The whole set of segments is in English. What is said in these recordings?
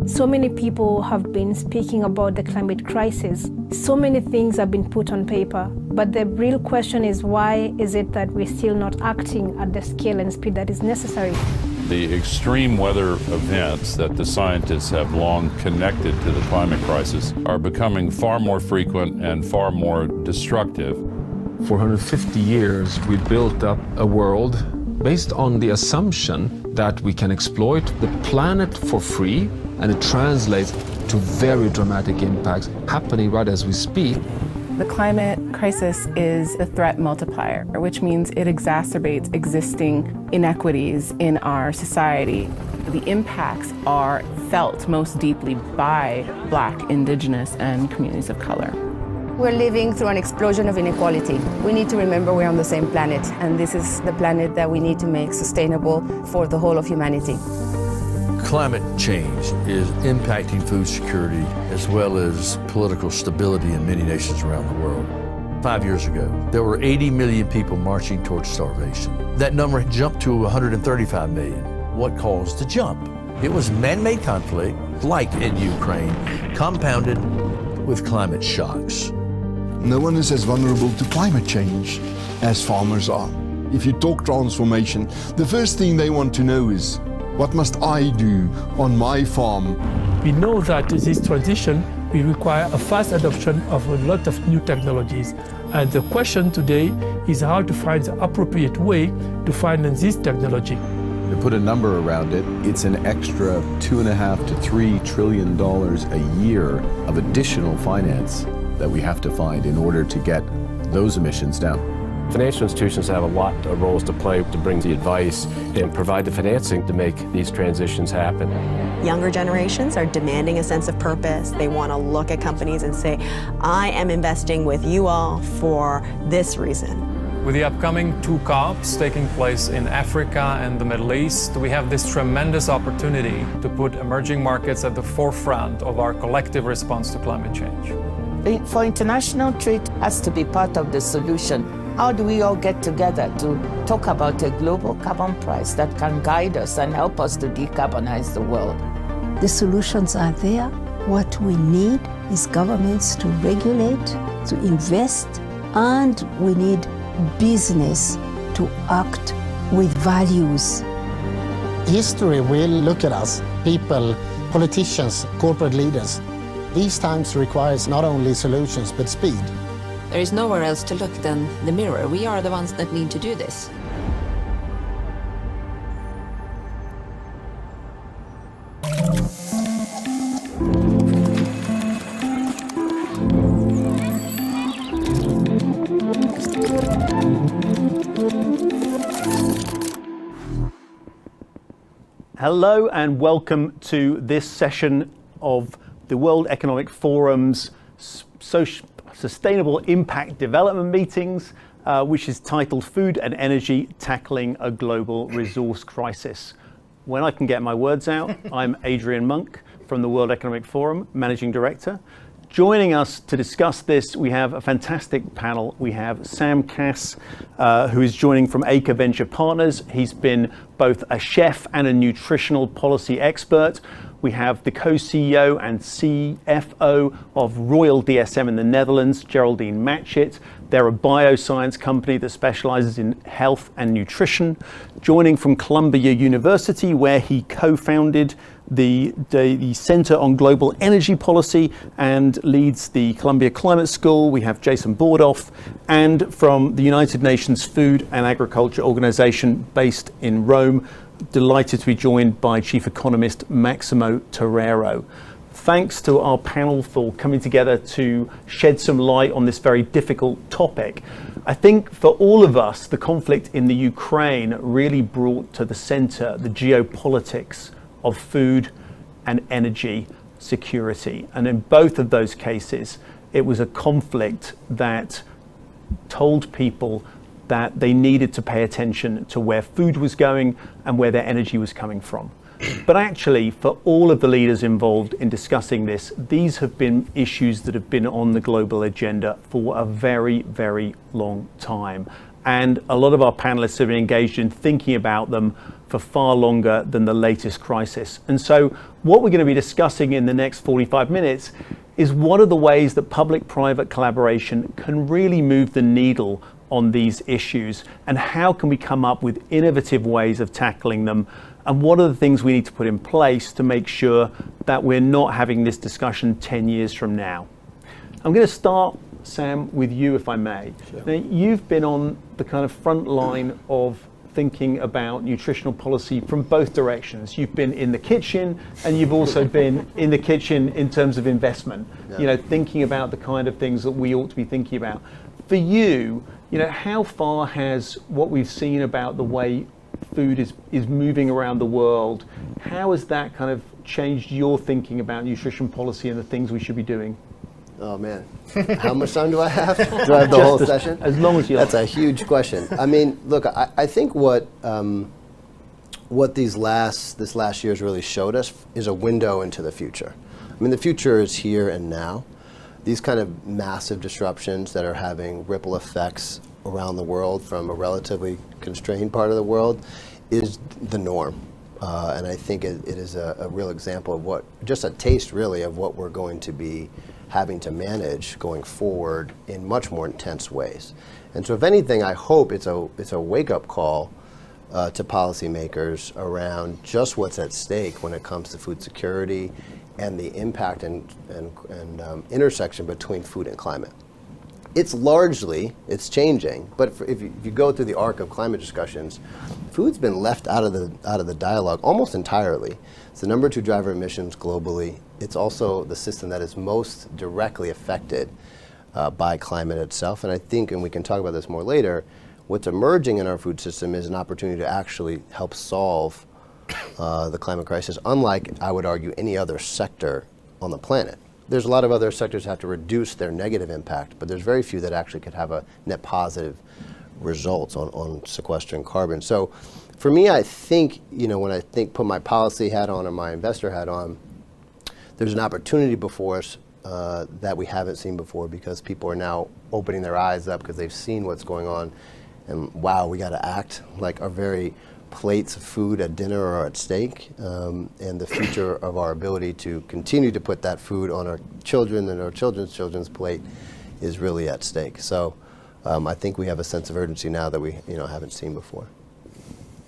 So many people have been speaking about the climate crisis. So many things have been put on paper. But the real question is, why is it that we're still not acting at the scale and speed that is necessary? The extreme weather events that the scientists have long connected to the climate crisis are becoming far more frequent and far more destructive. For 150 years, we built up a world based on the assumption that we can exploit the planet for free, and it translates to very dramatic impacts happening right as we speak. The climate crisis is a threat multiplier, which means it exacerbates existing inequities in our society. The impacts are felt most deeply by Black, Indigenous, and communities of color. We're living through an explosion of inequality. We need to remember we're on the same planet, and this is the planet that we need to make sustainable for the whole of humanity. Climate change is impacting food security as well as political stability in many nations around the world. 5 years ago, there were 80 million people marching towards starvation. That number jumped to 135 million. What caused the jump? It was man-made conflict, like in Ukraine, compounded with climate shocks. No one is as vulnerable to climate change as farmers are. If you talk transformation, the first thing they want to know is, what must I do on my farm? We know that this transition will require a fast adoption of a lot of new technologies. And the question today is how to find the appropriate way to finance this technology. To put a number around it, it's an extra $2.5 to $3 trillion a year of additional finance that we have to find in order to get those emissions down. Financial institutions have a lot of roles to play to bring the advice and provide the financing to make these transitions happen. Younger generations are demanding a sense of purpose. They want to look at companies and say, I am investing with you all for this reason. With the upcoming 2 COPs taking place in Africa and the Middle East, we have this tremendous opportunity to put emerging markets at the forefront of our collective response to climate change. For international trade has to be part of the solution. How do we all get together to talk about a global carbon price that can guide us and help us to decarbonize the world? The solutions are there. What we need is governments to regulate, to invest, and we need business to act with values. History will look at us, people, politicians, corporate leaders. These times requires not only solutions but speed. There is nowhere else to look than the mirror. We are the ones that need to do this. Hello and welcome to this session of the World Economic Forum's Sustainable Impact Development Meetings, which is titled Food and Energy Tackling a Global Resource Crisis. When I can get my words out, I'm Adrian Monk from the World Economic Forum, Managing Director. Joining us to discuss this, we have a fantastic panel. We have Sam Cass, who is joining from Acre Venture Partners. He's been both a chef and a nutritional policy expert. We have the co-CEO and CFO of Royal DSM in the Netherlands, Geraldine Matchett. They're a bioscience company that specializes in health and nutrition. Joining from Columbia University, where he co-founded the Center on Global Energy Policy and leads the Columbia Climate School, we have Jason Bordoff. And from the United Nations Food and Agriculture Organization based in Rome, delighted to be joined by Chief Economist Maximo Torero. Thanks to our panel for coming together to shed some light on this very difficult topic. I think for all of us, the conflict in the Ukraine really brought to the center the geopolitics of food and energy security. And in both of those cases, it was a conflict that told people that they needed to pay attention to where food was going and where their energy was coming from. But actually, for all of the leaders involved in discussing this, these have been issues that have been on the global agenda for a very, very long time. And a lot of our panelists have been engaged in thinking about them for far longer than the latest crisis. And so what we're going to be discussing in the next 45 minutes is what are the ways that public-private collaboration can really move the needle on these issues, and how can we come up with innovative ways of tackling them, and what are the things we need to put in place to make sure that we're not having this discussion 10 years from now. I'm going to start, Sam, with you, if I may. Sure. Now, you've been on the kind of front line of thinking about nutritional policy from both directions. You've been in the kitchen, and you've also been in the kitchen in terms of investment, thinking about the kind of things that we ought to be thinking about. For you, how far has what we've seen about the way food is moving around the world, how has that kind of changed your thinking about nutrition policy and the things we should be doing? Oh man, how much time do I have? Do I have the whole session? As long as you like. That's a huge question. I mean, look, I think what this last year's really showed us is a window into the future. I mean, the future is here and now. These kind of massive disruptions that are having ripple effects around the world from a relatively constrained part of the world is the norm. And I think it is a real example of what, just a taste really, of what we're going to be having to manage going forward in much more intense ways. And so if anything, I hope it's a wake-up call to policymakers around just what's at stake when it comes to food security and the impact and intersection between food and climate. It's changing, but if you go through the arc of climate discussions, food's been left out of the dialogue almost entirely. It's the number 2 driver of emissions globally. It's also the system that is most directly affected by climate itself. And I think, and we can talk about this more later, what's emerging in our food system is an opportunity to actually help solve the climate crisis, unlike, I would argue, any other sector on the planet. There's a lot of other sectors that have to reduce their negative impact, but there's very few that actually could have a net positive results on sequestering carbon. So for me, I think, when I put my policy hat on or my investor hat on, there's an opportunity before us that we haven't seen before, because people are now opening their eyes up because they've seen what's going on, and wow, we got to act. Like our very plates of food at dinner are at stake, and the future of our ability to continue to put that food on our children and our children's plate is really at stake. So I think we have a sense of urgency now that we haven't seen before.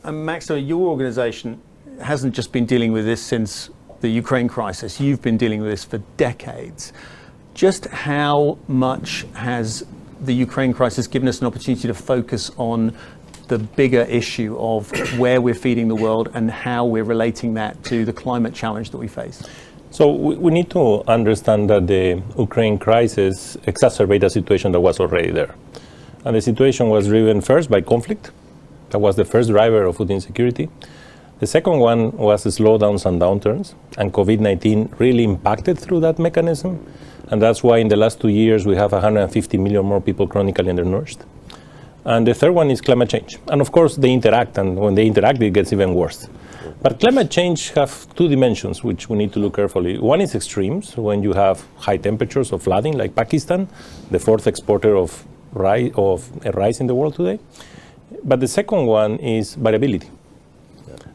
And Max, so your organization hasn't just been dealing with this since the Ukraine crisis. You've been dealing with this for decades. Just how much has the Ukraine crisis given us an opportunity to focus on the bigger issue of where we're feeding the world and how we're relating that to the climate challenge that we face? So we need to understand that the Ukraine crisis exacerbated a situation that was already there. And the situation was driven first by conflict. That was the first driver of food insecurity. The second one was the slowdowns and downturns, and COVID-19 really impacted through that mechanism. And that's why in the last 2 years we have 150 million more people chronically undernourished. And the third one is climate change. And of course they interact, and when they interact it gets even worse. But climate change have 2 dimensions which we need to look carefully. One is extremes, when you have high temperatures or flooding like Pakistan, the 4th exporter of rice in the world today. But the second one is variability.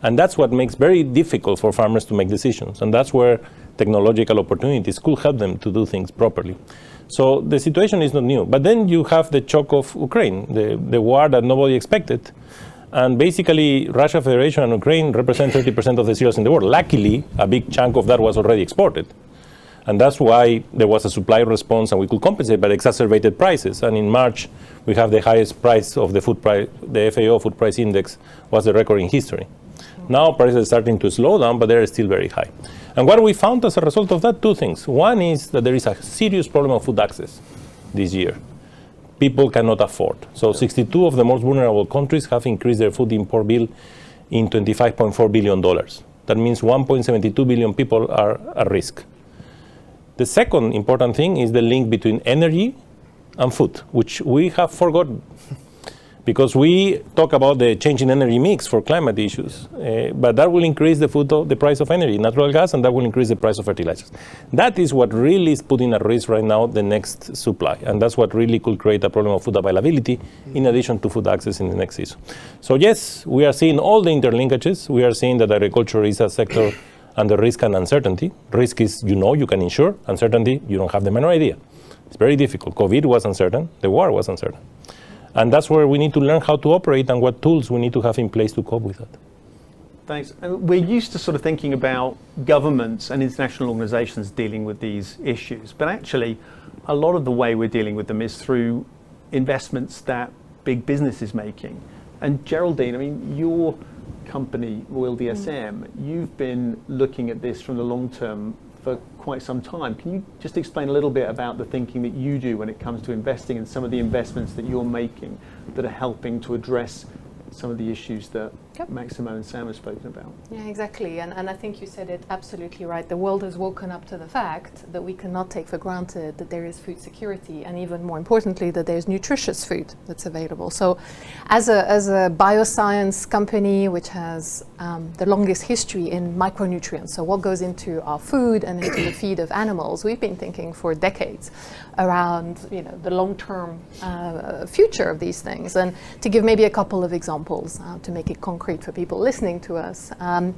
And that's what makes very difficult for farmers to make decisions. And that's where technological opportunities could help them to do things properly. So the situation is not new. But then you have the shock of Ukraine, the war that nobody expected. And basically, Russia Federation and Ukraine represent 30% of the cereals in the world. Luckily, a big chunk of that was already exported. And that's why there was a supply response, and we could compensate by exacerbated prices. And in March, we have the highest price of the food price, the FAO food price index was the record in history. Now prices are starting to slow down, but they're still very high. And what we found as a result of that, 2 things. One is that there is a serious problem of food access this year. People cannot afford. So 62 of the most vulnerable countries have increased their food import bill in $25.4 billion. That means 1.72 billion people are at risk. The second important thing is the link between energy and food, which we have forgotten. Because we talk about the changing energy mix for climate issues, but that will increase the price of energy, natural gas, and that will increase the price of fertilizers. That is what really is putting at risk right now the next supply, and that's what really could create a problem of food availability in addition to food access in the next season. So yes, we are seeing all the interlinkages. We are seeing that agriculture is a sector under risk and uncertainty. Risk is, you can insure. Uncertainty, you don't have the menor idea. It's very difficult. COVID was uncertain. The war was uncertain. And that's where we need to learn how to operate and what tools we need to have in place to cope with that. Thanks. We're used to sort of thinking about governments and international organizations dealing with these issues, but actually a lot of the way we're dealing with them is through investments that big business is making. And Geraldine, I mean, your company, Royal DSM, you've been looking at this from the long term for quite some time. Can you just explain a little bit about the thinking that you do when it comes to investing and some of the investments that you're making that are helping to address some of the issues that Maximo and Sam have spoken about? Yeah, exactly. And I think you said it absolutely right. The world has woken up to the fact that we cannot take for granted that there is food security, and even more importantly, that there's nutritious food that's available. So as a bioscience company which has the longest history in micronutrients, so what goes into our food and into the feed of animals, we've been thinking for decades around the long-term future of these things. And to give maybe a couple of examples to make it concrete for people listening to us, a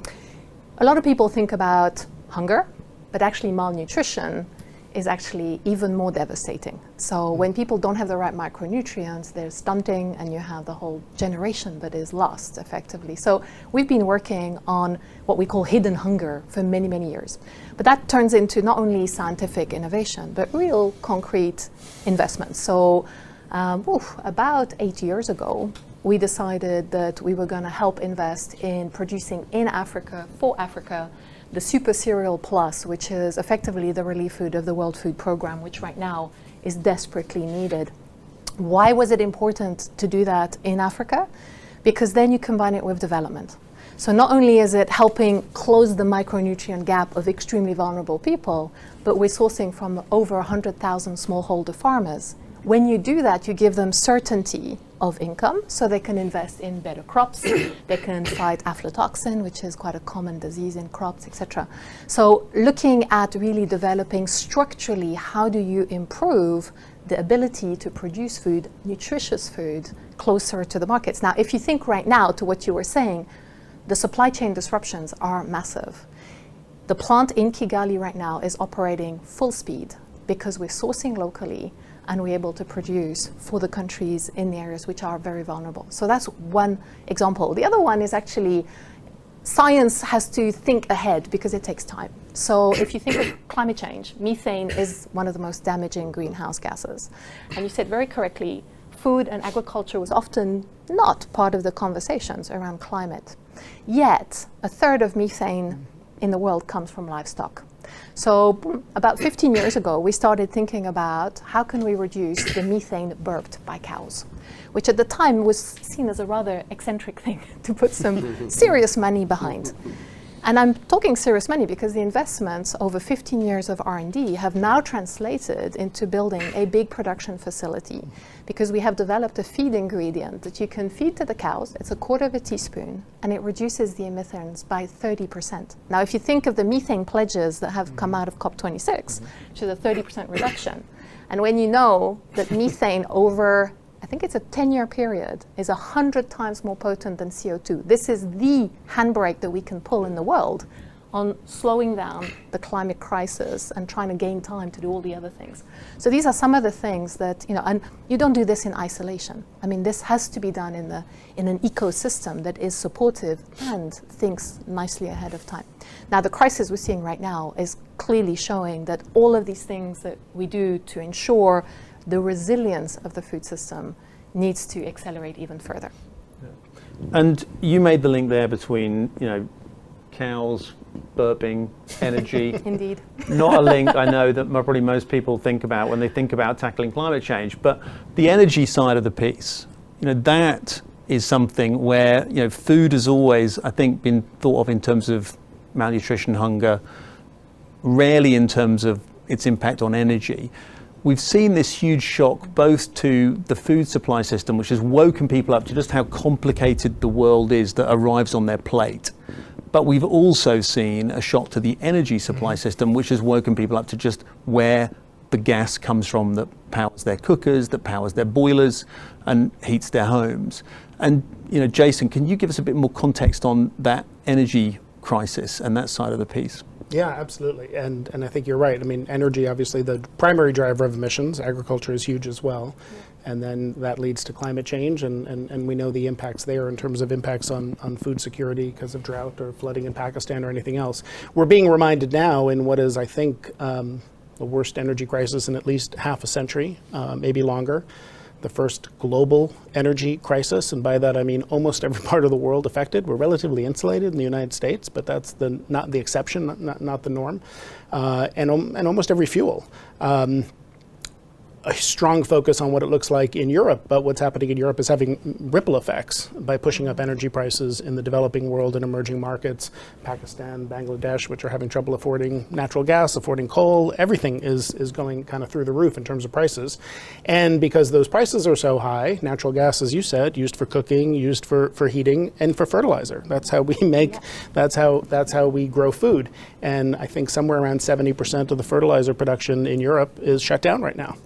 lot of people think about hunger, but actually malnutrition is actually even more devastating. So when people don't have the right micronutrients, there's stunting and you have the whole generation that is lost effectively. So we've been working on what we call hidden hunger for many, many years. But that turns into not only scientific innovation, but real concrete investments. So about 8 years ago, we decided that we were going to help invest in producing in Africa, for Africa, the Super Cereal Plus, which is effectively the relief food of the World Food Programme, which right now is desperately needed. Why was it important to do that in Africa? Because then you combine it with development. So not only is it helping close the micronutrient gap of extremely vulnerable people, but we're sourcing from over 100,000 smallholder farmers. When you do that, you give them certainty of income, so they can invest in better crops, they can fight aflatoxin, which is quite a common disease in crops, etc. So looking at really developing structurally, how do you improve the ability to produce food, nutritious food, closer to the markets? Now, if you think right now to what you were saying, the supply chain disruptions are massive. The plant in Kigali right now is operating full speed because we're sourcing locally and we're able to produce for the countries in the areas which are very vulnerable. So that's one example. The other one is actually science has to think ahead because it takes time. So if you think of climate change, methane is one of the most damaging greenhouse gases. And you said very correctly, food and agriculture was often not part of the conversations around climate. Yet, a third of methane in the world comes from livestock. So about 15 years ago, we started thinking about how can we reduce the methane burped by cows, which at the time was seen as a rather eccentric thing to put some serious money behind. And I'm talking serious money because the investments over 15 years of R&D have now translated into building a big production facility, because we have developed a feed ingredient that you can feed to the cows. It's 1/4 teaspoon, and it reduces the emissions by 30%. Now, if you think of the methane pledges that have come out of COP26, which is a 30% reduction, and when you know that methane over, I think it's a 10-year period, is 100 times more potent than CO2. This is the handbrake that we can pull in the world on slowing down the climate crisis and trying to gain time to do all the other things. So these are some of the things that, and you don't do this in isolation. I mean, this has to be done in an ecosystem that is supportive and thinks nicely ahead of time. Now, the crisis we're seeing right now is clearly showing that all of these things that we do to ensure the resilience of the food system needs to accelerate even further. And you made the link there between, cows, burping, energy. Indeed. Not a link I know that probably most people think about when they think about tackling climate change, but the energy side of the piece, that is something where, food has always, I think, been thought of in terms of malnutrition, hunger, rarely in terms of its impact on energy. we've seen this huge shock both to the food supply system, which has woken people up to just how complicated the world is that arrives on their plate. But we've also seen a shock to the energy supply system, which has woken people up to just where the gas comes from that powers their cookers, that powers their boilers, and heats their homes. And Jason, can you give us a bit more context on that energy crisis and that side of the piece? Yeah, absolutely. And I think you're right. I mean, energy, obviously, the primary driver of emissions. Agriculture is huge as well. And then that leads to climate change. And we know the impacts there in terms of impacts on food security because of drought or flooding in Pakistan or anything else. We're being reminded now in what is, I think, the worst energy crisis in at least half a century, maybe longer. The first global energy crisis, and by that I mean almost every part of the world affected. We're relatively insulated in the United States, but that's not the exception, not the norm. And almost every fuel. A strong focus on what it looks like in Europe, but what's happening in Europe is having ripple effects by pushing up energy prices in the developing world and emerging markets. Pakistan, Bangladesh, which are having trouble affording natural gas, affording coal, everything is going kind of through the roof in terms of prices. And because those prices are so high, natural gas, as you said, used for cooking, used for heating, and for fertilizer. That's how we make, that's how we grow food. And I think somewhere around 70% of the fertilizer production in Europe is shut down right now,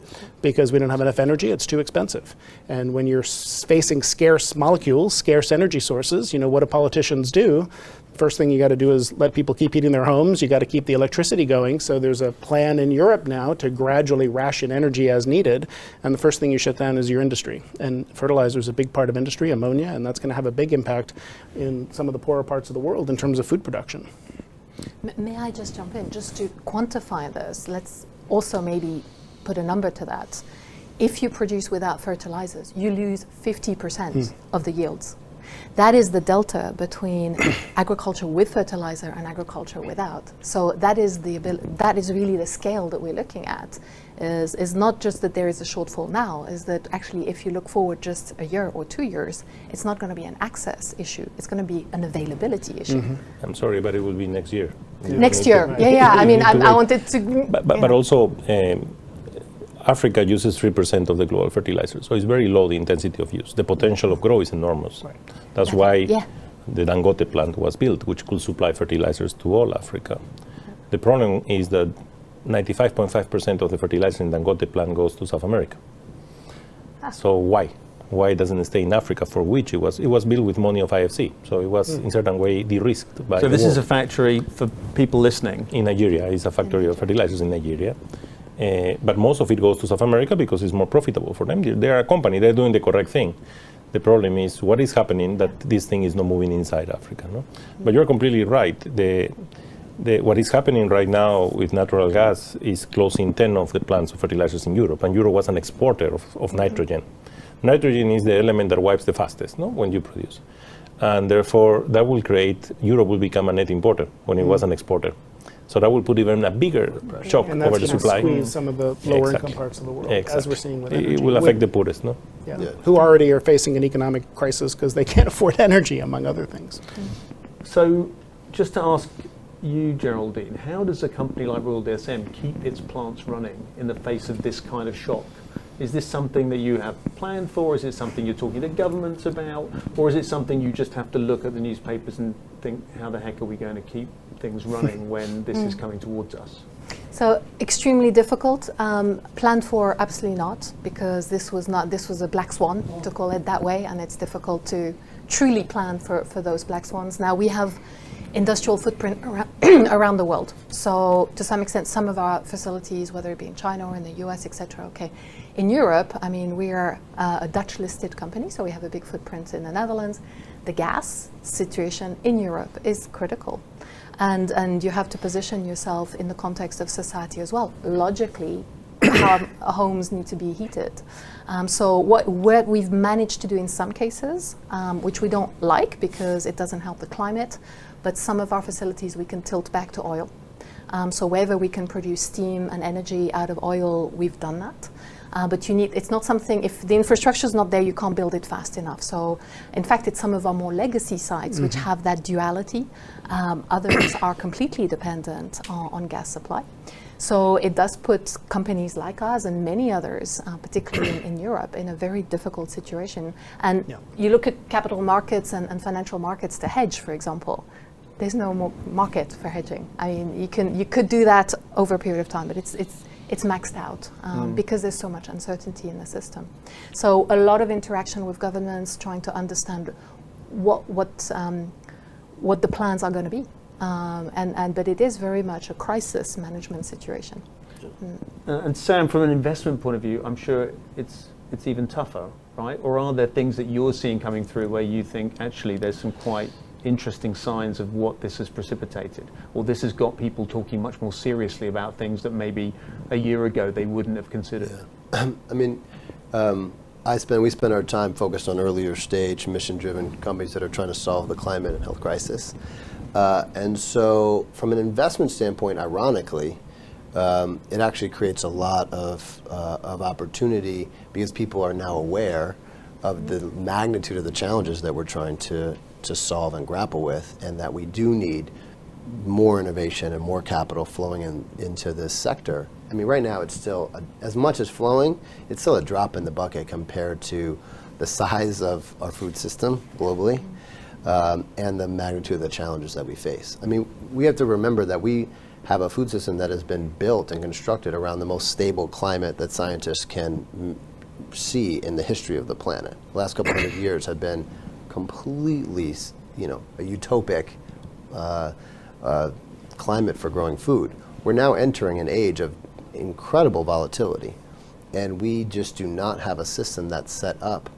because we don't have enough energy, it's too expensive. And when you're facing scarce molecules, scarce energy sources, what do politicians do? First thing you got to do is let people keep heating their homes. You got to keep the electricity going. So there's a plan in Europe now to gradually ration energy as needed. And the first thing you shut down is your industry. And fertilizer is a big part of industry, ammonia, and that's going to have a big impact in some of the poorer parts of the world in terms of food production. May I just jump in? Just to quantify this, let's also maybe put a number to that. If you produce without fertilizers, you lose 50% of the yields. That is the delta between agriculture with fertilizer and agriculture without. So that is really the scale that we're looking at. Is not just that there is a shortfall now, is that actually if you look forward just a year or 2 years, it's not going to be an access issue, it's going to be an availability issue. I'm sorry, but it will be next year. Next year, yeah. I mean, I wanted to... But also, Africa uses 3% of the global fertilizer, so it's very low, the intensity of use. The potential of growth is enormous. Right. That's why the Dangote plant was built, which could supply fertilizers to all Africa. The problem is that 95.5% of the fertilizer in Dangote plant goes to South America. So why? Why doesn't it stay in Africa, for which it was built with money of IFC. So it was in certain way de-risked by So this the is a factory, for people listening? In Nigeria. It's a factory of fertilizers in Nigeria. But most of it goes to South America because it's more profitable for them. They're a company, they're doing the correct thing. The problem is what is happening that this thing is not moving inside Africa. No? But you're completely right. What is happening right now with natural gas is closing 10 of the plants of fertilizers in Europe, and Europe was an exporter of nitrogen. Nitrogen is the element that wipes the fastest, no, when you produce. And therefore, that will create, Europe will become a net importer when it was an exporter. So that will put even a bigger shock over the supply. And that's going to squeeze some of the lower income parts of the world, as we're seeing with energy. It will affect the poorest, no? Yeah. Who already are facing an economic crisis because they can't afford energy, among other things. So just to ask you, Geraldine, how does a company like Royal DSM keep its plants running in the face of this kind of shock? Is this something that you have planned for? Is it something you're talking to governments about? Or is it something you just have to look at the newspapers and think, how the heck are we going to keep things running when this is coming towards us? So extremely difficult. Planned for, absolutely not, because this was a black swan, to call it that way, and it's difficult to truly plan for those black swans. Now we have industrial footprint around the world. So to some extent, some of our facilities, whether it be in China or in the US, etc. Okay, in Europe, I mean, we are a Dutch listed company, so we have a big footprint in the Netherlands. The gas situation in Europe is critical. And you have to position yourself in the context of society as well. Logically, our homes need to be heated. So what we've managed to do in some cases, which we don't like because it doesn't help the climate, but some of our facilities we can tilt back to oil. So wherever we can produce steam and energy out of oil, we've done that. But it's not something, if the infrastructure is not there, you can't build it fast enough. So in fact, it's some of our more legacy sites which have that duality. Others are completely dependent on gas supply. So it does put companies like us and many others, particularly in Europe, in a very difficult situation. And you look at capital markets and financial markets to hedge, for example. There's no more market for hedging. I mean, you could do that over a period of time, but it's maxed out because there's so much uncertainty in the system. So a lot of interaction with governments trying to understand what the plans are going to be. But it is very much a crisis management situation. And Sam, from an investment point of view, I'm sure it's even tougher, right? Or are there things that you're seeing coming through where you think actually there's some quite interesting signs of what this has precipitated, or this has got people talking much more seriously about things that maybe a year ago they wouldn't have considered? Yeah. I mean, we spend our time focused on earlier stage mission-driven companies that are trying to solve the climate and health crisis. And so from an investment standpoint, ironically, it actually creates a lot of opportunity because people are now aware of the magnitude of the challenges that we're trying to solve and grapple with, and that we do need more innovation and more capital flowing into this sector. I mean, right now it's still, as much as flowing, it's still a drop in the bucket compared to the size of our food system globally and the magnitude of the challenges that we face. I mean, we have to remember that we have a food system that has been built and constructed around the most stable climate that scientists can see in the history of the planet. The last couple hundred years have been completely, a utopic climate for growing food. We're now entering an age of incredible volatility, and we just do not have a system that's set up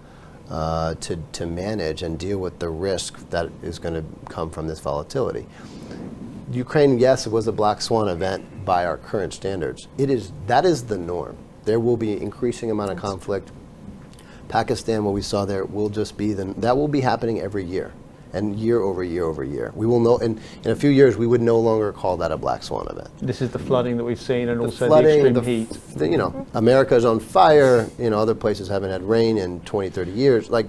to manage and deal with the risk that is going to come from this volatility. Ukraine, yes, it was a black swan event by our current standards. That is the norm. There will be increasing amount of conflict. Pakistan, what we saw there, will just be that will be happening every year, and year over year over year. We will know in a few years we would no longer call that a black swan event. This is the flooding that we've seen, and also the extreme heat. America's on fire. Other places haven't had rain in 20, 30 years. Like,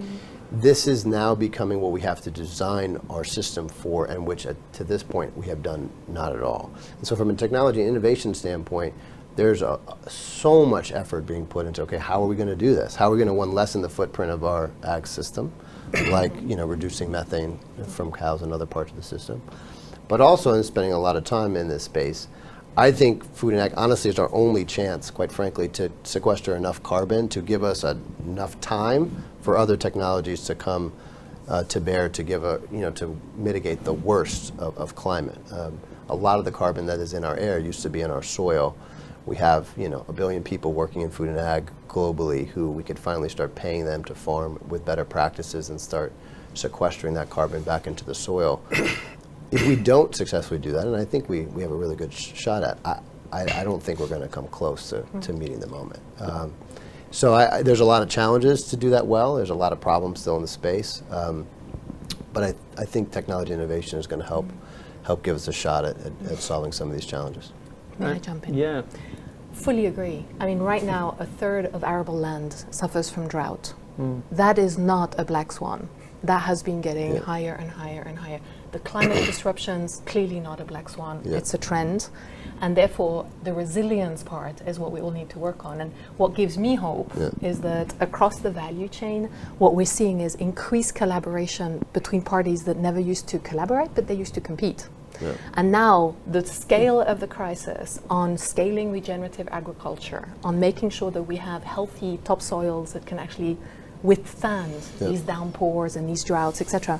this is now becoming what we have to design our system for, and which to this point we have done not at all. And so from a technology and innovation standpoint, there's so much effort being put into, okay, how are we going to do this? How are we going to, one, lessen the footprint of our ag system, like reducing methane from cows and other parts of the system, but also in spending a lot of time in this space. I think food and ag, honestly, is our only chance, quite frankly, to sequester enough carbon to give us enough time for other technologies to come to bear to give to mitigate the worst of climate. A lot of the carbon that is in our air used to be in our soil. We have, 1 billion people working in food and ag globally who we could finally start paying them to farm with better practices and start sequestering that carbon back into the soil. If we don't successfully do that, and I think we have a really good shot at, I don't think we're going to come close to meeting the moment. So there's a lot of challenges to do that well. There's a lot of problems still in the space. But I think technology innovation is going to help give us a shot at solving some of these challenges. May I jump in? Yeah. Fully agree. I mean, right now, a third of arable land suffers from drought. That is not a black swan. That has been getting higher and higher and higher. The climate disruptions, clearly not a black swan. It's a trend. And therefore, the resilience part is what we all need to work on. And what gives me hope is that across the value chain, what we're seeing is increased collaboration between parties that never used to collaborate, but they used to compete. And now the scale of the crisis on scaling regenerative agriculture, on making sure that we have healthy topsoils that can actually withstand these downpours and these droughts, etc.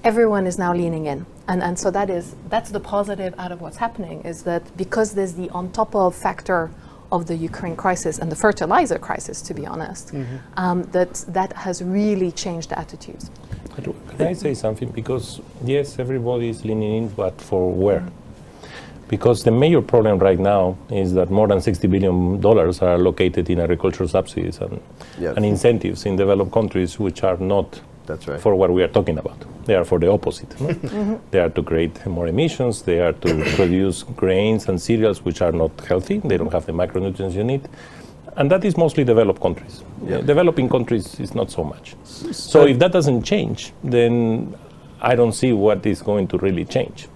Everyone is now leaning in. And so that's the positive out of what's happening, is that because there's the on top of factor of the Ukraine crisis and the fertilizer crisis, to be honest, that has really changed attitudes. Can I say something? Because yes, everybody is leaning in, but for where? Because the major problem right now is that more than $60 billion are allocated in agricultural subsidies and incentives in developed countries, which are not for what we are talking about. They are for the opposite. No? They are to create more emissions. They are to produce grains and cereals which are not healthy. They don't have the micronutrients you need. And that is mostly developed countries. Developing countries is not so much. So if that doesn't change, then I don't see what is going to really change.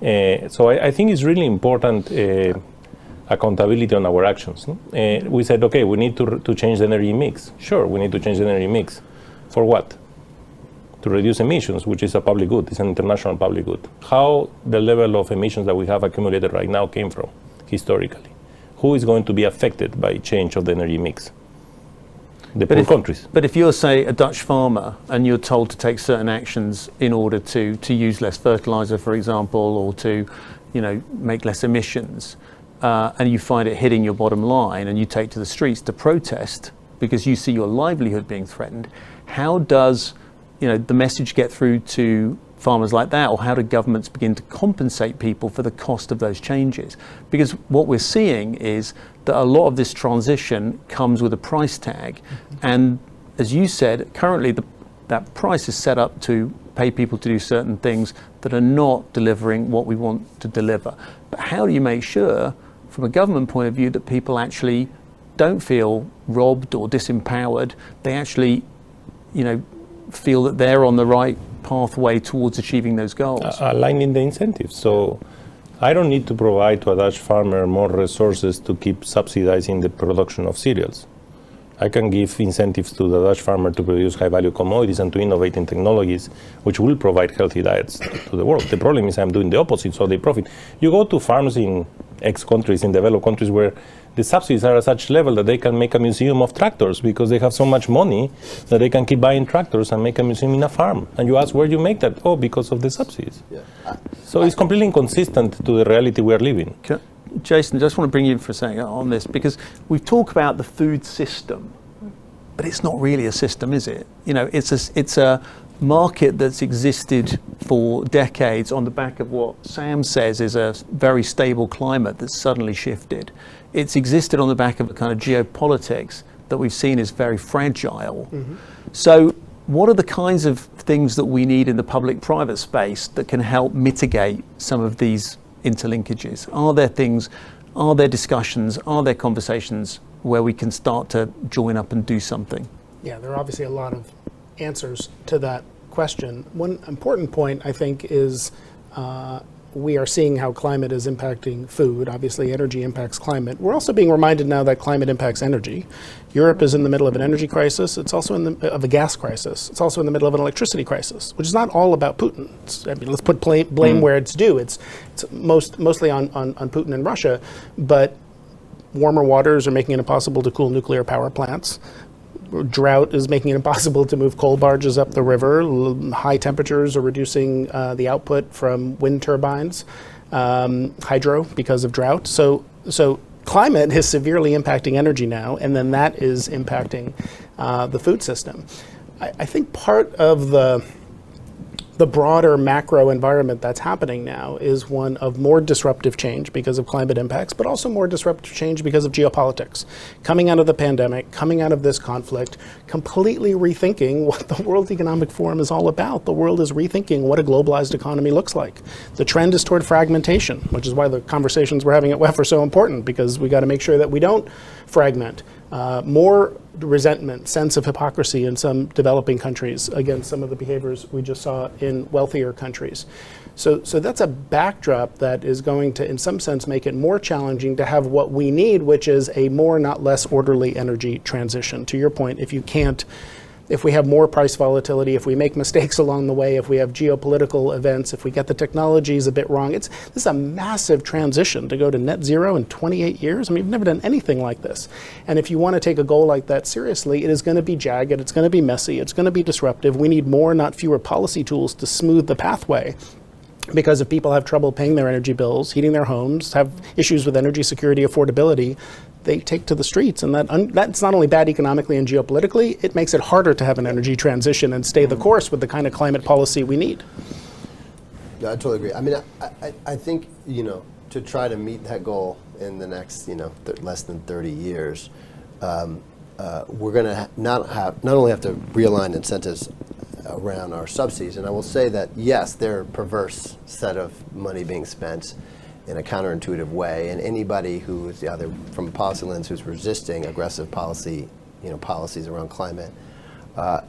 So I think it's really important accountability on our actions. No? We said, okay, we need to change the energy mix. Sure, we need to change the energy mix. For what? To reduce emissions, which is a public good. It's an international public good. How the level of emissions that we have accumulated right now came from, historically. Who is going to be affected by change of the energy mix? The poor countries. But if you're, say, a Dutch farmer and you're told to take certain actions in order to use less fertilizer, for example, or to, make less emissions, and you find it hitting your bottom line and you take to the streets to protest because you see your livelihood being threatened, how does the message get through to farmers like that, or how do governments begin to compensate people for the cost of those changes? Because what we're seeing is that a lot of this transition comes with a price tag, and as you said, currently that price is set up to pay people to do certain things that are not delivering what we want to deliver. But how do you make sure, from a government point of view, that people actually don't feel robbed or disempowered? They actually, feel that they're on the right pathway towards achieving those goals. Aligning the incentives. So I don't need to provide to a Dutch farmer more resources to keep subsidizing the production of cereals. I can give incentives to the Dutch farmer to produce high-value commodities and to innovate in technologies which will provide healthy diets to the world. The problem is I'm doing the opposite, so they profit. You go to farms in countries, in developed countries, where the subsidies are at such level that they can make a museum of tractors because they have so much money that they can keep buying tractors and make a museum in a farm. And you ask, where do you make that? Oh, because of the subsidies. Yeah. So it's completely inconsistent to the reality we are living. Jason, I just want to bring you in for a second on this, because we've talked about the food system, but it's not really a system, is it? It's a market that's existed for decades on the back of what Sam says is a very stable climate that's suddenly shifted. It's existed on the back of a kind of geopolitics that we've seen is very fragile. So what are the kinds of things that we need in the public-private space that can help mitigate some of these interlinkages? Are there things, are there discussions, are there conversations where we can start to join up and do something? Yeah, there are obviously a lot of answers to that question. One important point, I think, is we are seeing how climate is impacting food. Obviously, energy impacts climate. We're also being reminded now that climate impacts energy. Europe is in the middle of an energy crisis. It's also of a gas crisis. It's also in the middle of an electricity crisis, which is not all about Putin. Let's put blame where it's due. It's mostly on Putin and Russia, but warmer waters are making it impossible to cool nuclear power plants. Drought is making it impossible to move coal barges up the river. High temperatures are reducing the output from wind turbines, hydro because of drought. So climate is severely impacting energy now, and then that is impacting the food system. I think part of the broader macro environment that's happening now is one of more disruptive change because of climate impacts, but also more disruptive change because of geopolitics. Coming out of the pandemic, coming out of this conflict, completely rethinking what the World Economic Forum is all about. The world is rethinking what a globalized economy looks like. The trend is toward fragmentation, which is why the conversations we're having at WEF are so important, because we got to make sure that we don't fragment. More resentment, sense of hypocrisy in some developing countries against some of the behaviors we just saw in wealthier countries. So that's a backdrop that is going to, in some sense, make it more challenging to have what we need, which is a more, not less, orderly energy transition. To your point, if we have more price volatility, if we make mistakes along the way, if we have geopolitical events, if we get the technologies a bit wrong, this is a massive transition to go to net zero in 28 years. I mean, we've never done anything like this. And if you want to take a goal like that seriously, it is going to be jagged, it's going to be messy, it's going to be disruptive. We need more, not fewer, policy tools to smooth the pathway. Because if people have trouble paying their energy bills, heating their homes, have issues with energy security, affordability, they take to the streets, and that's not only bad economically and geopolitically, it makes it harder to have an energy transition and stay the course with the kind of climate policy we need. Yeah, I totally agree. I mean, I think, to try to meet that goal in the next, less than 30 years, we're going to not only have to realign incentives around our subsidies, and I will say that, yes, they're a perverse set of money being spent in a counterintuitive way, and anybody who is either from a policy lens who's resisting aggressive policies around climate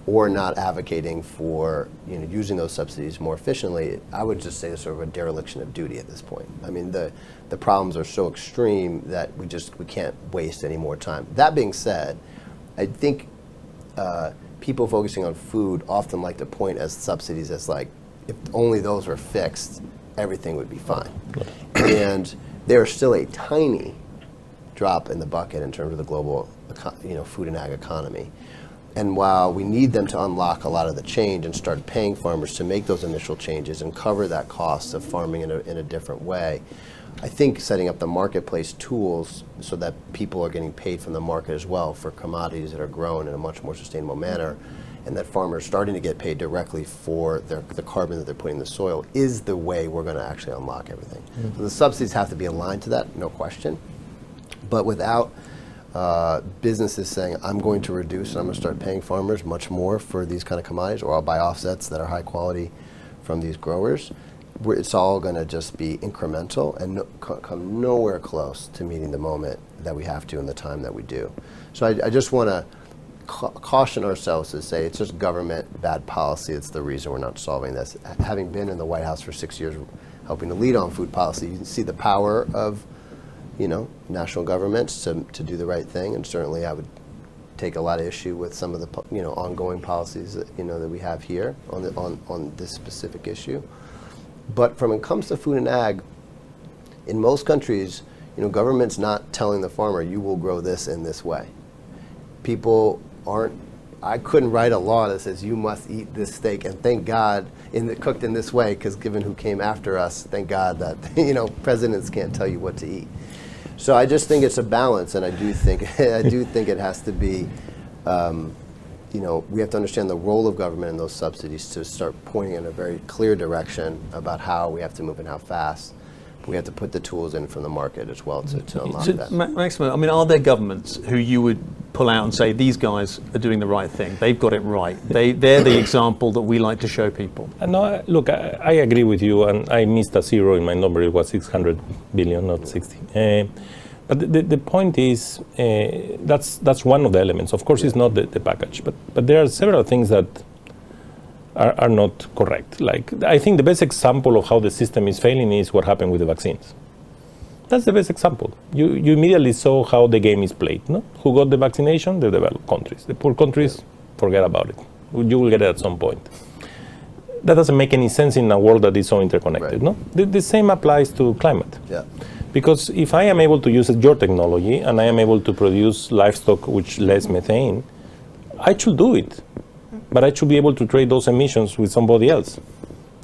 or not advocating for using those subsidies more efficiently, I would just say it's sort of a dereliction of duty at this point. I mean, the problems are so extreme that we can't waste any more time. That being said, I think people focusing on food often like to point as subsidies as like, if only those were fixed, everything would be fine. And they're still a tiny drop in the bucket in terms of the global food and ag economy. And while we need them to unlock a lot of the change and start paying farmers to make those initial changes and cover that cost of farming in a different way, I think setting up the marketplace tools so that people are getting paid from the market as well for commodities that are grown in a much more sustainable manner, and that farmers are starting to get paid directly for the carbon that they're putting in the soil is the way we're going to actually unlock everything. So the subsidies have to be aligned to that, no question. But without businesses saying, I'm going to reduce and I'm going to start paying farmers much more for these kind of commodities, or I'll buy offsets that are high quality from these growers, it's all going to just be incremental and come nowhere close to meeting the moment that we have to in the time that we do. So I just want to caution ourselves to say it's just government bad policy that's the reason we're not solving this. Having been in the White House for 6 years helping to lead on food policy, you can see the power of national governments to do the right thing, and certainly I would take a lot of issue with some of the ongoing policies that that we have here on this specific issue. But when it comes to food and ag, in most countries, government's not telling the farmer you will grow this in this way. People aren't. I couldn't write a law that says you must eat this steak, and thank God cooked in this way, because given who came after us, thank God that presidents can't tell you what to eat. So I just think it's a balance, and I do think it has to be. We have to understand the role of government in those subsidies to start pointing in a very clear direction about how we have to move and how fast. But we have to put the tools in from the market as well to unlock that. Maximo, I mean, are there governments who you would pull out and say, these guys are doing the right thing, they've got it right, they're the example that we like to show people? No, look, I agree with you, and I missed a zero in my number. It was 600 billion, not 60. But the point is, that's one of the elements. Of course, it's not the package, but there are several things that are not correct. Like, I think the best example of how the system is failing is what happened with the vaccines. That's the best example. You immediately saw how the game is played. No? Who got the vaccination? The developed countries. The poor countries, forget about it. You will get it at some point. That doesn't make any sense in a world that is so interconnected. Right. No? The same applies to climate. Yeah. Because if I am able to use your technology and I am able to produce livestock which less methane, I should do it. But I should be able to trade those emissions with somebody else.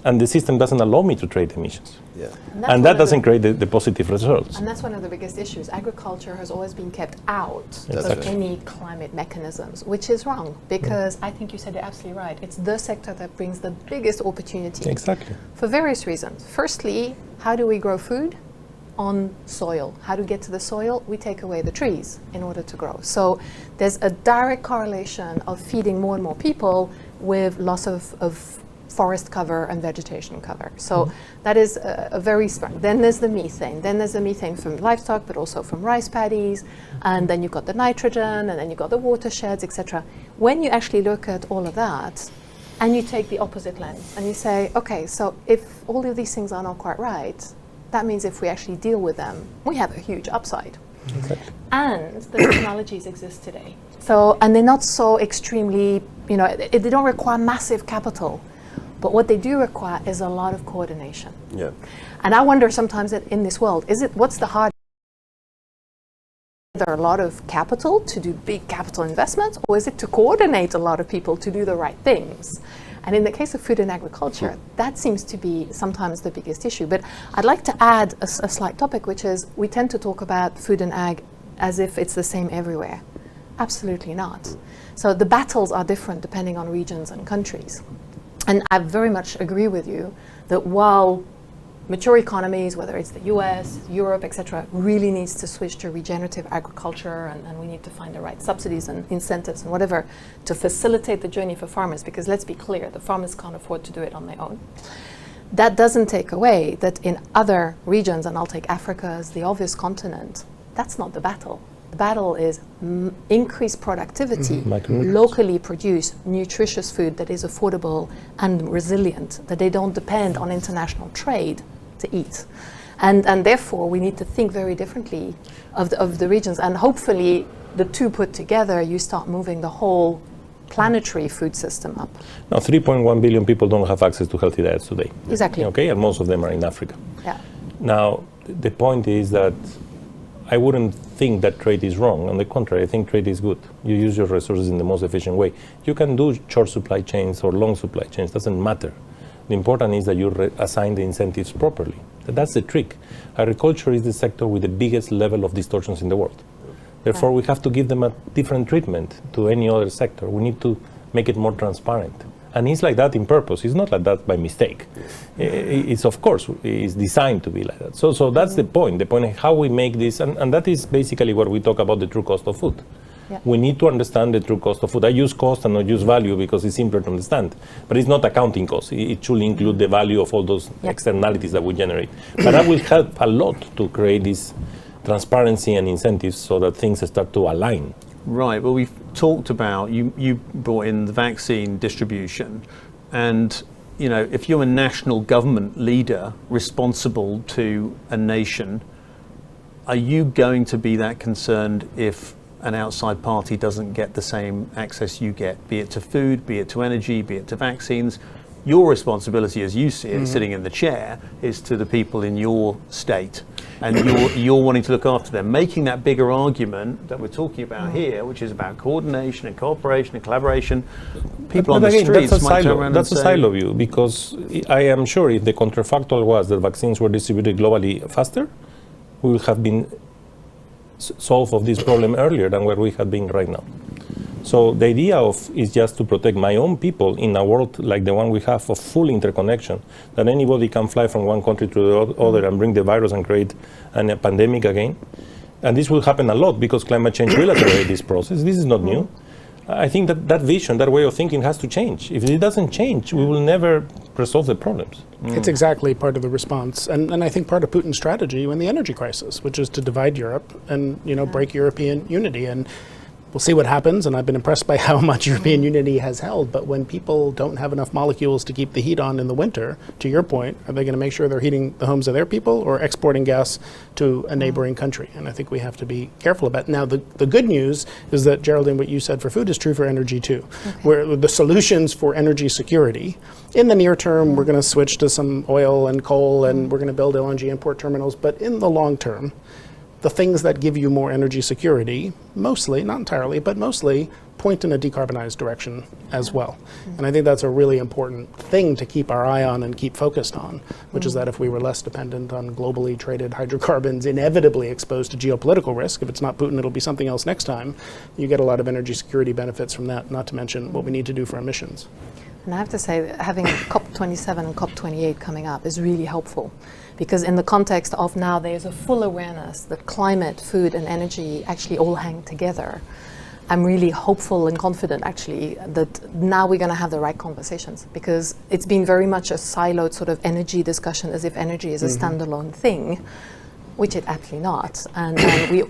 And the system doesn't allow me to trade emissions. Yeah. And that doesn't create the positive results. And that's one of the biggest issues. Agriculture has always been kept out of any climate mechanisms, which is wrong, because I think you said it absolutely right. It's the sector that brings the biggest opportunity. Exactly. For various reasons. Firstly, how do we grow food? On soil. How to get to the soil? We take away the trees in order to grow. So there's a direct correlation of feeding more and more people with loss of forest cover and vegetation cover. So that is a very strong. Then there's the methane. Then there's the methane from livestock, but also from rice paddies. And then you've got the nitrogen, and then you've got the watersheds, etc. When you actually look at all of that, and you take the opposite lens, and you say, okay, so if all of these things are not quite right, that means if we actually deal with them, we have a huge upside. Exactly. And the technologies exist today. So, and they're not so extremely, they don't require massive capital. But what they do require is a lot of coordination. Yeah. And I wonder sometimes that in this world, what's the hard? There are a lot of capital to do big capital investments, or is it to coordinate a lot of people to do the right things? And in the case of food and agriculture, that seems to be sometimes the biggest issue. But I'd like to add a slight topic, which is we tend to talk about food and ag as if it's the same everywhere. Absolutely not. So the battles are different depending on regions and countries. And I very much agree with you that while mature economies, whether it's the US, Europe, etc., really needs to switch to regenerative agriculture, and we need to find the right subsidies and incentives and whatever to facilitate the journey for farmers, because let's be clear, the farmers can't afford to do it on their own. That doesn't take away that in other regions, and I'll take Africa as the obvious continent, that's not the battle. The battle is increase productivity, locally produce nutritious food that is affordable and resilient, that they don't depend on international trade to eat. And therefore, we need to think very differently of the regions. And hopefully, the two put together, you start moving the whole planetary food system up. Now, 3.1 billion people don't have access to healthy diets today. Exactly. Okay, and most of them are in Africa. Yeah. Now, the point is that I wouldn't think that trade is wrong. On the contrary, I think trade is good. You use your resources in the most efficient way. You can do short supply chains or long supply chains, doesn't matter. The important is that you assign the incentives properly. That's the trick. Agriculture is the sector with the biggest level of distortions in the world. Therefore, we have to give them a different treatment to any other sector. We need to make it more transparent. And it's like that in purpose. It's not like that by mistake. It's, of course, it's designed to be like that. So that's the point. The point is how we make this, and that is basically where we talk about the true cost of food. Yeah. We need to understand the true cost of food. I use cost and not use value because it's simpler to understand. But it's not accounting cost. It should include the value of all those externalities that we generate. But that will help a lot to create this transparency and incentives so that things start to align. Right. Well, we've talked about, you brought in the vaccine distribution. And, you know, if you're a national government leader responsible to a nation, are you going to be that concerned if an outside party doesn't get the same access you get, be it to food, be it to energy, be it to vaccines? Your responsibility, as you see it, sitting in the chair, is to the people in your state, and you're wanting to look after them. Making that bigger argument that we're talking about here, which is about coordination and cooperation and collaboration, people on the streets might turn around and say... That's a silo view, because I am sure if the counterfactual was that vaccines were distributed globally faster, we would have been solved of this problem earlier than where we have been right now. So the idea is just to protect my own people in a world like the one we have of full interconnection, that anybody can fly from one country to the other and bring the virus and create a pandemic again. And this will happen a lot because climate change will accelerate this process. This is not new. I think that vision, that way of thinking has to change. If it doesn't change, we will never resolve the problems. It's exactly part of the response, and I think part of Putin's strategy in the energy crisis, which is to divide Europe and break European unity. And we'll see what happens, and I've been impressed by how much European unity has held, but when people don't have enough molecules to keep the heat on in the winter, to your point, are they going to make sure they're heating the homes of their people or exporting gas to a neighboring country? And I think we have to be careful about it. Now, the good news is that, Geraldine, what you said for food is true for energy too, where the solutions for energy security, in the near term, we're going to switch to some oil and coal, and we're going to build LNG import terminals, but in the long term, the things that give you more energy security, mostly, not entirely, but mostly point in a decarbonized direction as well. And I think that's a really important thing to keep our eye on and keep focused on, which is that if we were less dependent on globally traded hydrocarbons inevitably exposed to geopolitical risk, if it's not Putin, it'll be something else next time, you get a lot of energy security benefits from that, not to mention what we need to do for emissions. And I have to say that having COP27 and COP28 coming up is really helpful, because in the context of now there's a full awareness that climate, food and energy actually all hang together. I'm really hopeful and confident actually that now we're going to have the right conversations, because it's been very much a siloed sort of energy discussion, as if energy is a standalone thing, which it actually not. And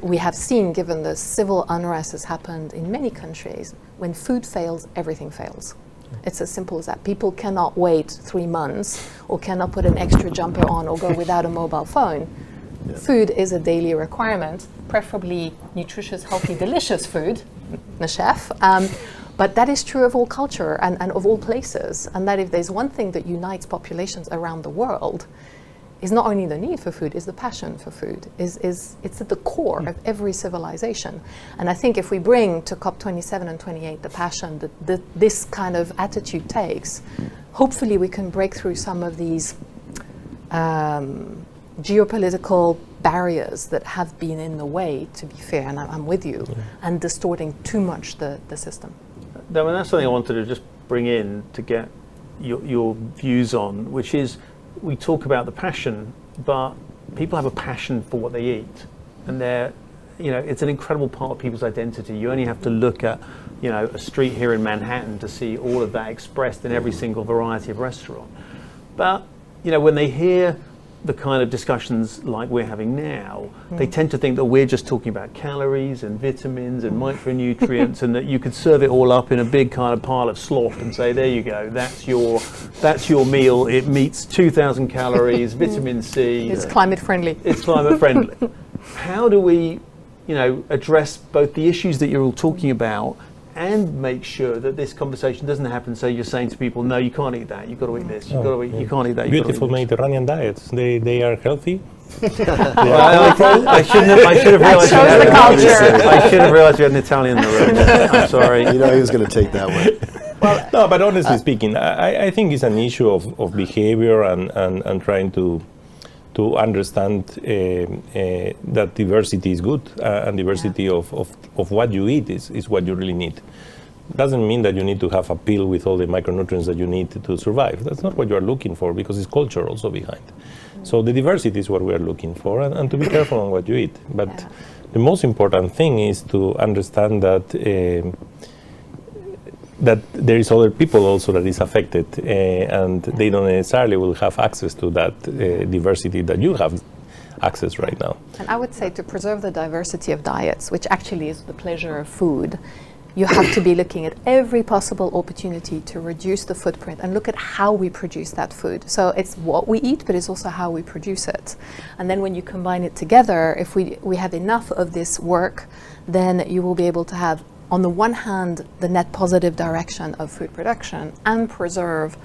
we have seen, given the civil unrest has happened in many countries, when food fails, everything fails. It's as simple as that. People cannot wait 3 months or cannot put an extra jumper on or go without a mobile phone. Yeah. Food is a daily requirement, preferably nutritious, healthy, delicious food, the chef. But that is true of all culture and of all places. And that if there's one thing that unites populations around the world, is not only the need for food, is the passion for food. It's at the core of every civilization. And I think if we bring to COP27 and 28 the passion that this kind of attitude takes, hopefully we can break through some of these geopolitical barriers that have been in the way, to be fair, and I'm with you, and distorting too much the system. No, and that's something I wanted to just bring in to get your views on, which is, we talk about the passion, but people have a passion for what they eat, and it's an incredible part of people's identity. You only have to look at, a street here in Manhattan to see all of that expressed in every single variety of restaurant. But, when they hear the kind of discussions like we're having now, they tend to think that we're just talking about calories and vitamins and micronutrients and that you could serve it all up in a big kind of pile of slop and say, there you go, that's your meal. It meets 2,000 calories, vitamin C. It's climate friendly. It's climate friendly. How do we, address both the issues that you're all talking about and make sure that this conversation doesn't happen? So you're saying to people, no, you can't eat that. You've got to eat this. You can't eat that. Beautiful Mediterranean diets. They are healthy. I should have realised. I should have realised you had an Italian in the room. I'm sorry. He was going to take that one. Well, no, but honestly speaking, I think it's an issue of behavior and trying to understand that diversity is good and diversity of what you eat is what you really need. Doesn't mean that you need to have a pill with all the micronutrients that you need to survive. That's not what you are looking for, because it's culture also behind. So the diversity is what we are looking for, and to be careful on what you eat. But the most important thing is to understand that that there is other people also that is affected, and they don't necessarily will have access to that diversity that you have access right now. And I would say to preserve the diversity of diets, which actually is the pleasure of food, you have to be looking at every possible opportunity to reduce the footprint and look at how we produce that food. So it's what we eat, but it's also how we produce it. And then when you combine it together, if we have enough of this work, then you will be able to have, on the one hand, the net positive direction of food production and preserve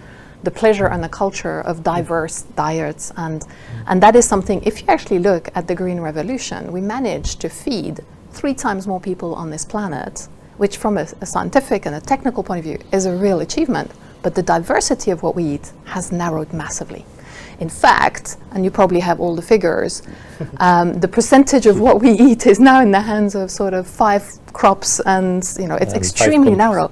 the pleasure and the culture of diverse diets. And that is something, if you actually look at the Green Revolution, we managed to feed 3 times more people on this planet, which from a scientific and a technical point of view is a real achievement, but the diversity of what we eat has narrowed massively. In fact, and you probably have all the figures, the percentage of what we eat is now in the hands of sort of 5 crops, and it's extremely narrow.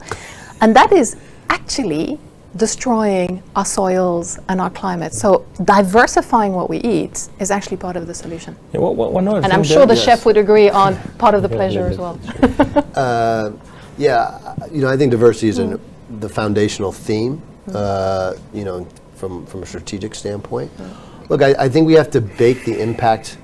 And that is actually destroying our soils and our climate. So diversifying what we eat is actually part of the solution. Yeah, and I'm sure the chef would agree on part of the pleasure as well. I think diversity is the foundational theme, from a strategic standpoint. Look, I think we have to bake the impact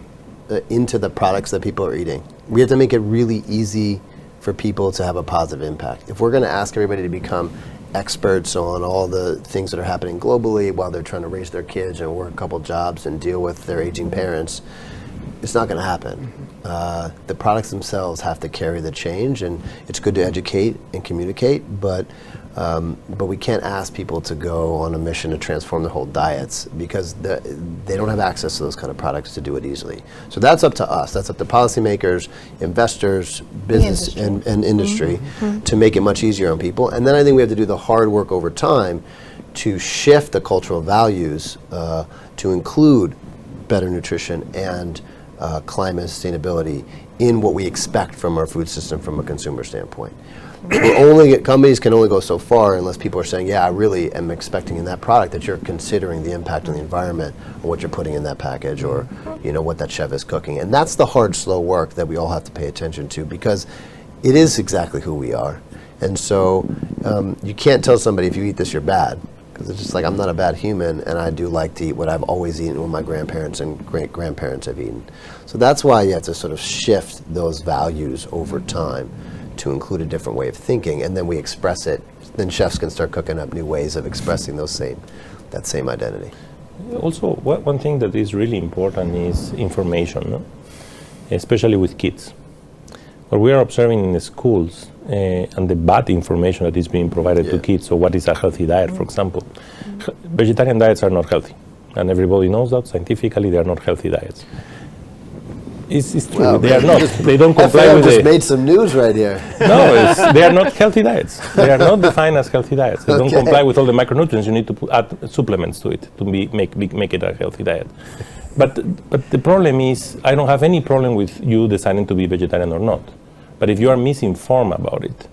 into the products that people are eating. We have to make it really easy for people to have a positive impact. If we're going to ask everybody to become experts on all the things that are happening globally while they're trying to raise their kids and work a couple jobs and deal with their aging parents, it's not going to happen. The products themselves have to carry the change, and it's good to educate and communicate, but we can't ask people to go on a mission to transform their whole diets, because they don't have access to those kind of products to do it easily. So that's up to us. That's up to policymakers, investors, business, and industry to make it much easier on people. And then I think we have to do the hard work over time to shift the cultural values to include better nutrition and climate sustainability in what we expect from our food system from a consumer standpoint. Companies can only go so far unless people are saying, yeah, I really am expecting in that product that you're considering the impact on the environment or what you're putting in that package, or what that chef is cooking. And that's the hard, slow work that we all have to pay attention to, because it is exactly who we are. And so you can't tell somebody, if you eat this, you're bad. Because it's just like, I'm not a bad human, and I do like to eat what I've always eaten, what my grandparents and great-grandparents have eaten. So that's why you have to sort of shift those values over time to include a different way of thinking, and then we express it. Then chefs can start cooking up new ways of expressing that same identity. Also, one thing that is really important is information, no? Especially with kids. What we are observing in the schools and the bad information that is being provided to kids, so what is a healthy diet, for example. Vegetarian diets are not healthy, and everybody knows that scientifically they are not healthy diets. It's true, well, they are not. They don't comply with just made some news right here. No, they are not healthy diets. They are not defined as healthy diets. They don't comply with all the micronutrients. You need to add supplements to it to make it a healthy diet. But the problem is, I don't have any problem with you deciding to be vegetarian or not. But if you are misinformed about it,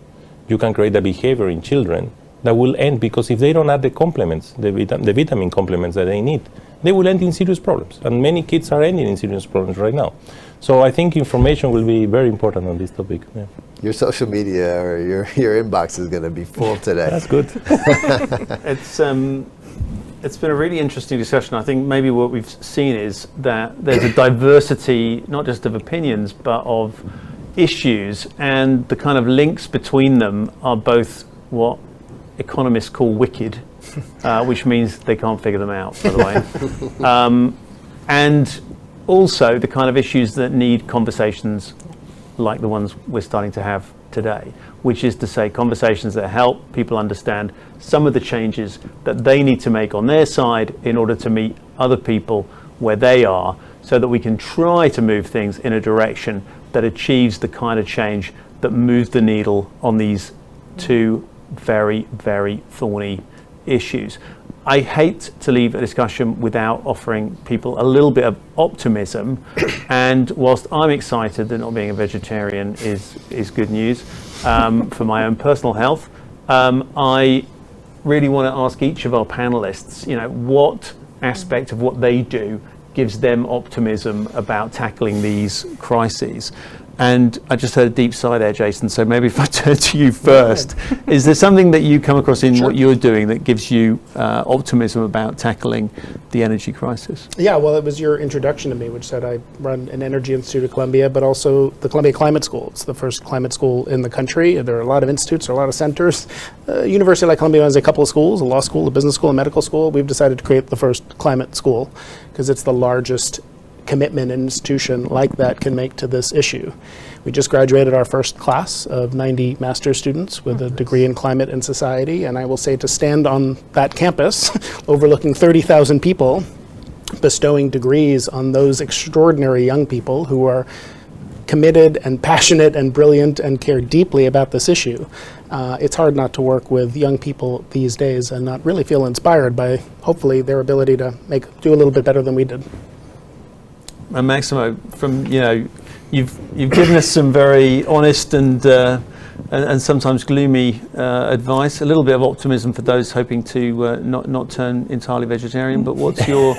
you can create a behavior in children that will end, because if they don't add the complements, the vitamin complements that they need, they will end in serious problems. And many kids are ending in serious problems right now. So I think information will be very important on this topic. Yeah. Your social media or your inbox is going to be full today. That's good. It's It's been a really interesting discussion. I think maybe what we've seen is that there's a diversity, not just of opinions, but of issues, and the kind of links between them are both what economists call wicked, which means they can't figure them out, by the way. And also the kind of issues that need conversations like the ones we're starting to have today, which is to say conversations that help people understand some of the changes that they need to make on their side in order to meet other people where they are, so that we can try to move things in a direction that achieves the kind of change that moves the needle on these two very, very thorny issues. I hate to leave a discussion without offering people a little bit of optimism, and whilst I'm excited that not being a vegetarian is good news for my own personal health, I really want to ask each of our panelists, what aspect of what they do gives them optimism about tackling these crises. And I just heard a deep sigh there, Jason, so maybe if I turn to you first. Is there something that you come across in what you're doing that gives you optimism about tackling the energy crisis? Yeah, well, it was your introduction to me, which said I run an energy institute at Columbia, but also the Columbia Climate School. It's the first climate school in the country. There are a lot of institutes, there are a lot of centers. University like Columbia has a couple of schools, a law school, a business school, a medical school. We've decided to create the first climate school because it's the largest commitment an institution like that can make to this issue. We just graduated our first class of 90 master's students with a degree in climate and society, and I will say to stand on that campus overlooking 30,000 people bestowing degrees on those extraordinary young people who are committed and passionate and brilliant and care deeply about this issue. It's hard not to work with young people these days and not really feel inspired by hopefully their ability to do a little bit better than we did. And Maximo, from you've given us some very honest and sometimes gloomy advice. A little bit of optimism for those hoping to not turn entirely vegetarian. But what's your?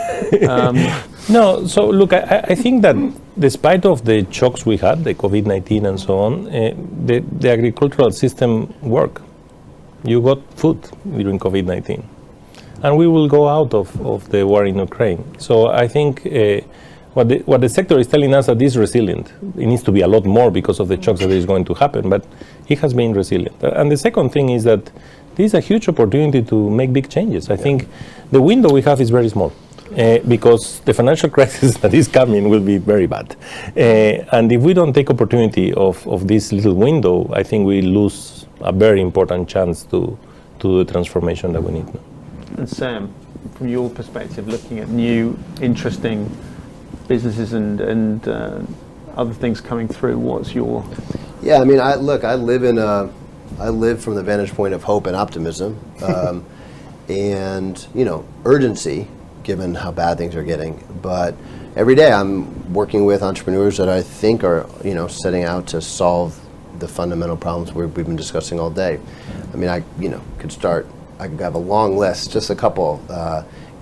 No. So look, I think that despite of the shocks we had, the COVID-19 and so on, the agricultural system worked. You got food during COVID-19, and we will go out of the war in Ukraine. So I think. What the sector is telling us that is resilient. It needs to be a lot more because of the shocks that is going to happen, but it has been resilient. And the second thing is that this is a huge opportunity to make big changes. I think the window we have is very small because the financial crisis that is coming will be very bad. And if we don't take opportunity of this little window, I think we lose a very important chance to the transformation that we need. And Sam, from your perspective, looking at new, interesting businesses and other things coming through, what's your? Yeah, I mean, I live from the vantage point of hope and optimism, and urgency, given how bad things are getting. But every day I'm working with entrepreneurs that I think are setting out to solve the fundamental problems we've been discussing all day. I mean, I could have a long list, just a couple.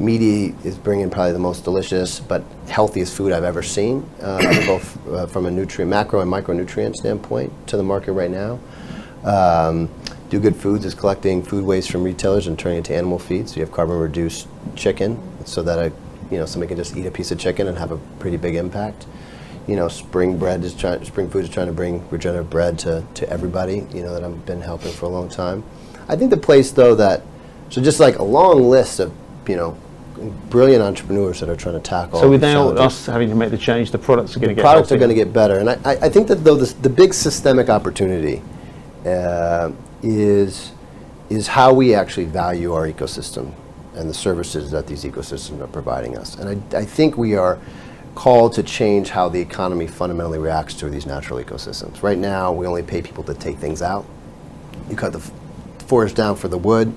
Meaty is bringing probably the most delicious but healthiest food I've ever seen, both from a macro and micronutrient standpoint to the market right now. Do Good Foods is collecting food waste from retailers and turning it into animal feed, so you have carbon-reduced chicken, so that somebody can just eat a piece of chicken and have a pretty big impact. Spring Foods is trying to bring regenerative bread to everybody, that I've been helping for a long time. I think the place, though, so just like a long list of, brilliant entrepreneurs that are trying to tackle. So without us having to make the change, the products are going to get products are going to get better. And I think that, though, the big systemic opportunity is how we actually value our ecosystem and the services that these ecosystems are providing us. And I think we are called to change how the economy fundamentally reacts to these natural ecosystems. Right now, we only pay people to take things out. You cut the forest down for the wood,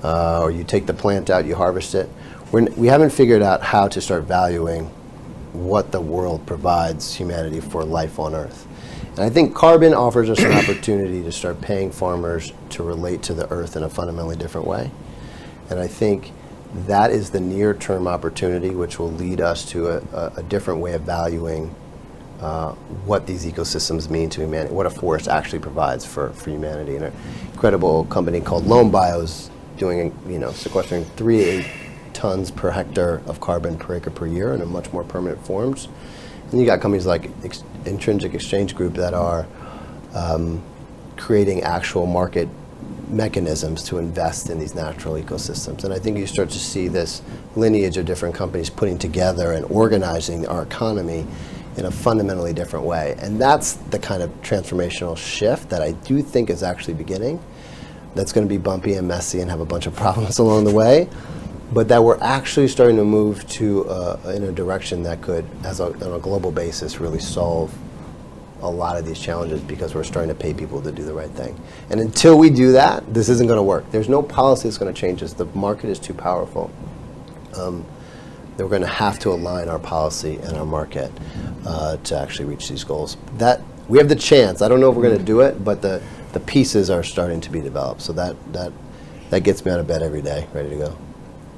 or you take the plant out, you harvest it. We haven't figured out how to start valuing what the world provides humanity for life on Earth. And I think carbon offers us an opportunity to start paying farmers to relate to the Earth in a fundamentally different way. And I think that is the near-term opportunity which will lead us to a different way of valuing what these ecosystems mean to humanity, what a forest actually provides for humanity. And an incredible company called Lone Bio is doing, sequestering 3 to 8 tons per hectare of carbon per acre per year in a much more permanent forms. And you got companies like Intrinsic Exchange Group that are creating actual market mechanisms to invest in these natural ecosystems. And I think you start to see this lineage of different companies putting together and organizing our economy in a fundamentally different way. And that's the kind of transformational shift that I do think is actually beginning. That's going to be bumpy and messy and have a bunch of problems along the way, but that we're actually starting to move to in a direction that could, on a global basis, really solve a lot of these challenges, because we're starting to pay people to do the right thing. And until we do that, this isn't going to work. There's no policy that's going to change this. The market is too powerful. We're going to have to align our policy and our market to actually reach these goals. That we have the chance. I don't know if we're going to do it, but the pieces are starting to be developed. So that gets me out of bed every day, ready to go.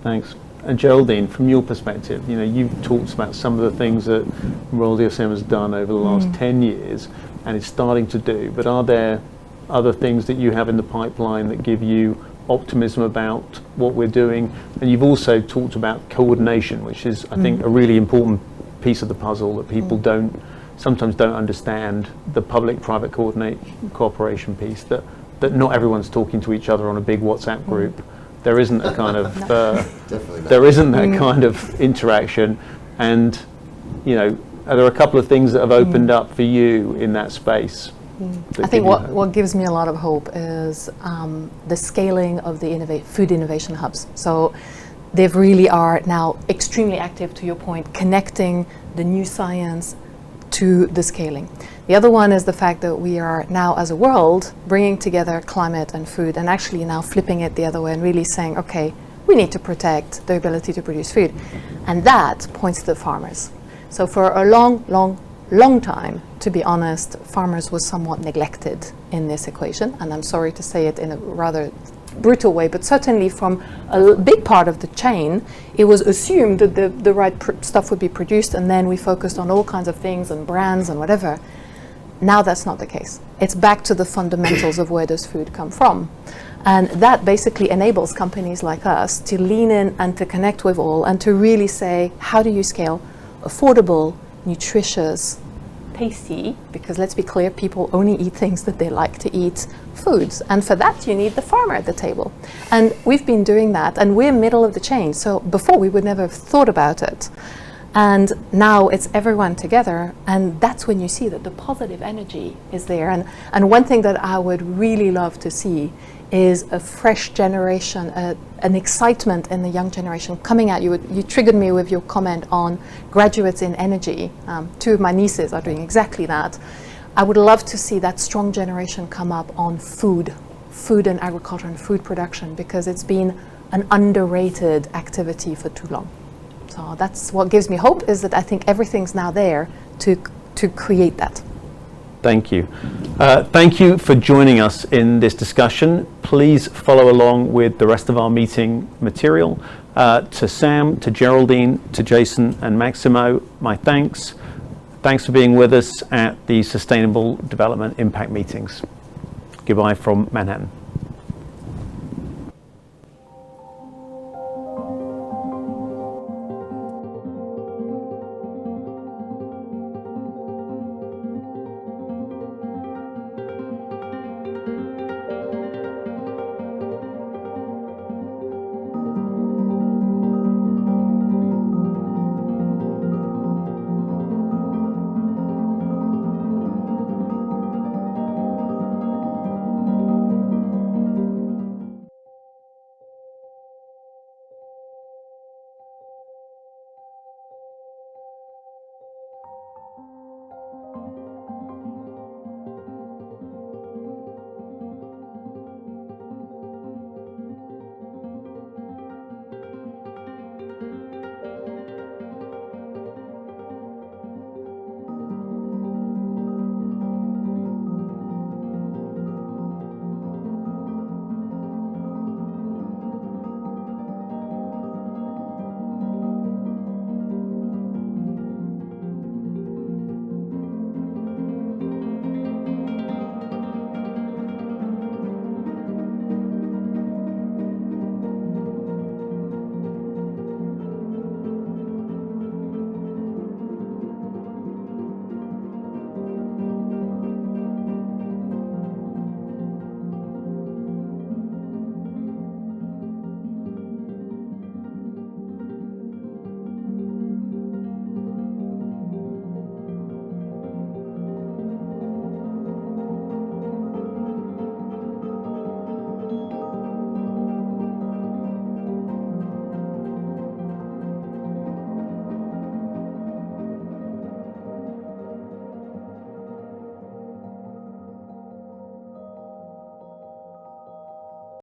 Thanks. And Geraldine, from your perspective, you've talked about some of the things that Royal DSM has done over the last 10 years and is starting to do, but are there other things that you have in the pipeline that give you optimism about what we're doing? And you've also talked about coordination, which is, I think, a really important piece of the puzzle that people sometimes don't understand, the public-private cooperation piece, that not everyone's talking to each other on a big WhatsApp group. There isn't a kind of there isn't that kind of interaction, and are there a couple of things that have opened up for you in that space? I think what gives me a lot of hope is the scaling of the food innovation hubs. So they really are now extremely active, to your point, connecting the new science to the scaling. The other one is the fact that we are now, as a world, bringing together climate and food, and actually now flipping it the other way and really saying, okay, we need to protect the ability to produce food. And that points to the farmers. So for a long time, to be honest, farmers were somewhat neglected in this equation. And I'm sorry to say it in a rather brutal way, but certainly from a big part of the chain, it was assumed that the right stuff would be produced, and then we focused on all kinds of things and brands and whatever. Now that's not the case. It's back to the fundamentals of where does food come from. And that basically enables companies like us to lean in and to connect with all, and to really say, how do you scale affordable, nutritious, tasty, because let's be clear, people only eat things that they like to eat, foods. And for that, you need the farmer at the table. And we've been doing that, and we're middle of the chain. So before, we would never have thought about it. And now it's everyone together, and that's when you see that the positive energy is there. And one thing that I would really love to see is a fresh generation, an excitement in the young generation coming at you. You triggered me with your comment on graduates in energy. 2 of my nieces are doing exactly that. I would love to see that strong generation come up on food and agriculture and food production, because it's been an underrated activity for too long. So that's what gives me hope, is that I think everything's now there to create that. Thank you. Thank you for joining us in this discussion. Please follow along with the rest of our meeting material. To Sam, to Geraldine, to Jason and Maximo, my thanks. Thanks for being with us at the Sustainable Development Impact Meetings. Goodbye from Manhattan.